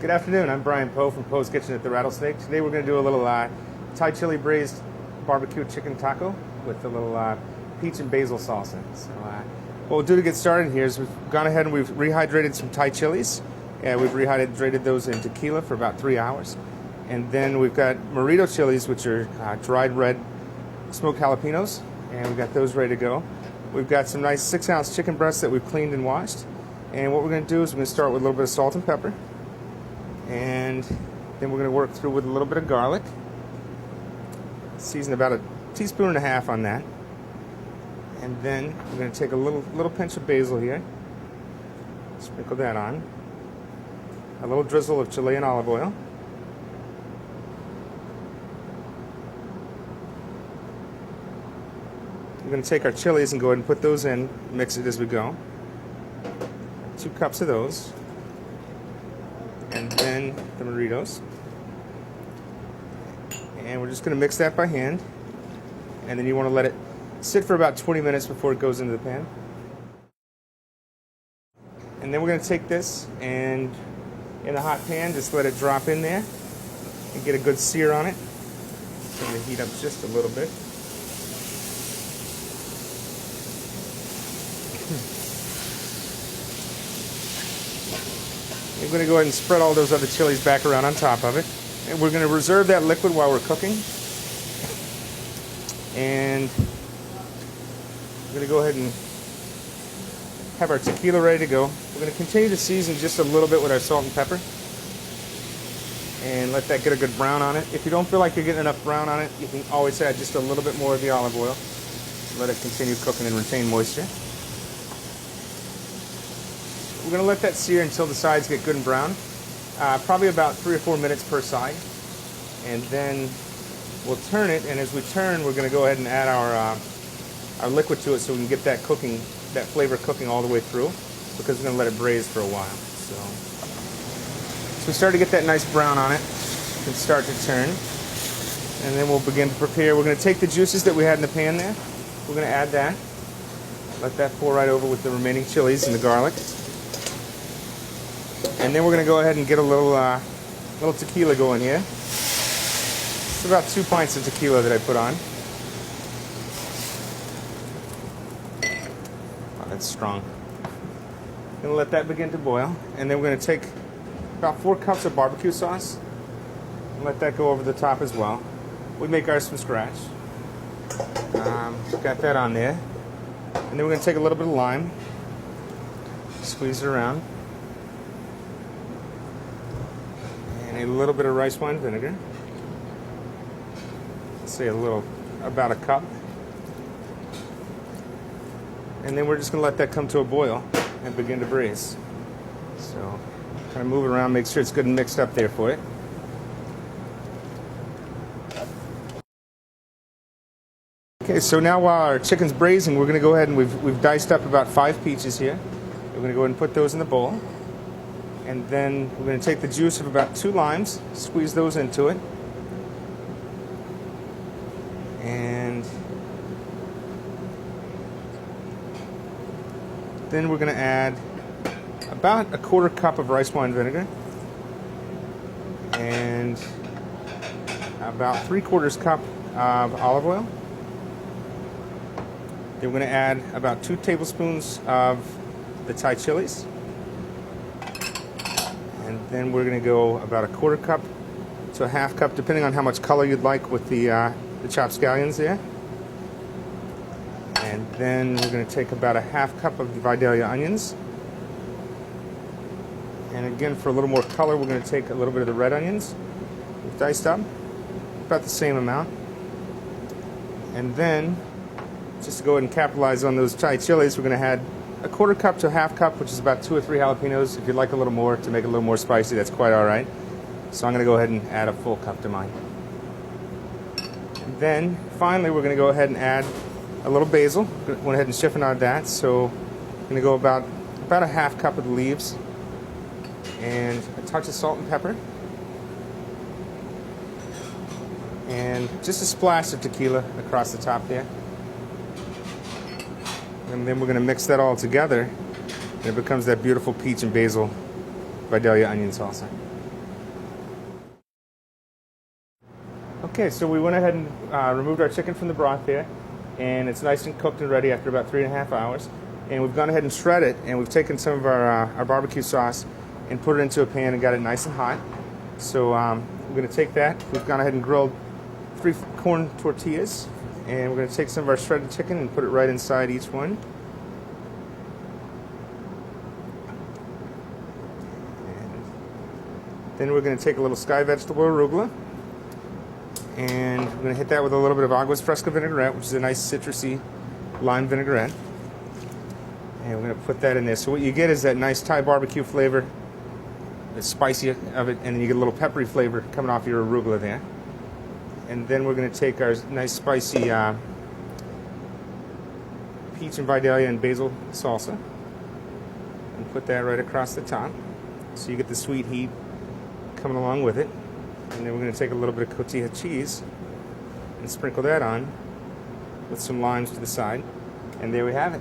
Good afternoon, I'm Brian Poe from Poe's Kitchen at the Rattlesnake. Today we're going to do a little Thai chili braised barbecue chicken taco with a little peach and basil salsa. So what we'll do to get started here is we've gone ahead and we've rehydrated some Thai chilies. We've rehydrated those in tequila for about 3 hours. And then we've got Marinate chilies, which are dried red smoked jalapenos, and we've got those ready to go. We've got some nice 6-ounce chicken breasts that we've cleaned and washed. And what we're going to do is we're going to start with a little bit of salt and pepper. And then we're going to work through with a little bit of garlic. Season about 1.5 teaspoons on that. And then we're going to take a little pinch of basil here. Sprinkle that on. A little drizzle of Chilean olive oil. We're going to take our chilies and go ahead and put those in, mix it as we go. 2 cups of those. And then the Doritos. And we're just going to mix that by hand. And then you want to let it sit for about 20 minutes before it goes into the pan. And then we're going to take this and in the hot pan, just let it drop in there and get a good sear on it. It's going to heat up just a little bit. We're going to go ahead and spread all those other chilies back around on top of it. And we're going to reserve that liquid while we're cooking. And we're going to go ahead and have our tequila ready to go. We're going to continue to season just a little bit with our salt and pepper. And let that get a good brown on it. If you don't feel like you're getting enough brown on it, you can always add just a little bit more of the olive oil. Let it continue cooking and retain moisture. We're going to let that sear until the sides get good and brown, probably about 3 or 4 minutes per side. And then we'll turn it, and as we turn, we're going to go ahead and add our liquid to it so we can get that cooking, that flavor cooking all the way through, because we're going to let it braise for a while. So we start to get that nice brown on it, we can start to turn, and then we'll begin to prepare. We're going to take the juices that we had in the pan there, we're going to add that, let that pour right over with the remaining chilies and the garlic. And then we're going to go ahead and get a little tequila going here. It's about 2 pints of tequila that I put on. Oh, that's strong. Going to let that begin to boil. And then we're going to take about 4 cups of barbecue sauce and let that go over the top as well. We make ours from scratch. Got that on there. And then we're going to take a little bit of lime, squeeze it around. A little bit of rice wine vinegar. Let's say about a cup. And then we're just going to let that come to a boil and begin to braise. So kind of move it around, make sure it's good and mixed up there for it. Okay, so now while our chicken's braising, we're going to go ahead and we've diced up about 5 peaches here. We're going to go ahead and put those in the bowl. And then we're going to take the juice of about 2 limes, squeeze those into it. And then we're going to add about a 1/4 cup of rice wine vinegar. And about 3/4 cup of olive oil. Then we're going to add about 2 tablespoons of the Thai chilies. And then we're going to go about a 1/4 cup to a 1/2 cup, depending on how much color you'd like with the chopped scallions there. And then we're going to take about a 1/2 cup of the Vidalia onions. And again, for a little more color, we're going to take a little bit of the red onions, diced up, about the same amount. And then, just to go ahead and capitalize on those Thai chilies, we're going to add a 1/4 cup to a 1/2 cup, which is about 2 or 3 jalapenos. If you'd like a little more to make it a little more spicy, that's quite all right. So I'm going to go ahead and add a full cup to mine. And then finally, we're going to go ahead and add a little basil. Went ahead and chiffonade that. So I'm going to go about a 1/2 cup of the leaves and a touch of salt and pepper. And just a splash of tequila across the top there. And then we're going to mix that all together, and it becomes that beautiful peach and basil Vidalia onion salsa. Okay, so we went ahead and removed our chicken from the broth there, and it's nice and cooked and ready after about 3.5 hours. And we've gone ahead and shredded it, and we've taken some of our barbecue sauce and put it into a pan and got it nice and hot. So we're going to take that. We've gone ahead and grilled 3 corn tortillas, and we're going to take some of our shredded chicken and put it right inside each one. And then we're going to take a little sky vegetable arugula, and we're going to hit that with a little bit of aguas fresca vinaigrette, which is a nice citrusy lime vinaigrette. And we're going to put that in there. So what you get is that nice Thai barbecue flavor, the spicy of it, and then you get a little peppery flavor coming off your arugula there. And then we're going to take our nice spicy peach and Vidalia and basil salsa and put that right across the top. So you get the sweet heat coming along with it. And then we're going to take a little bit of cotija cheese and sprinkle that on with some limes to the side. And there we have it.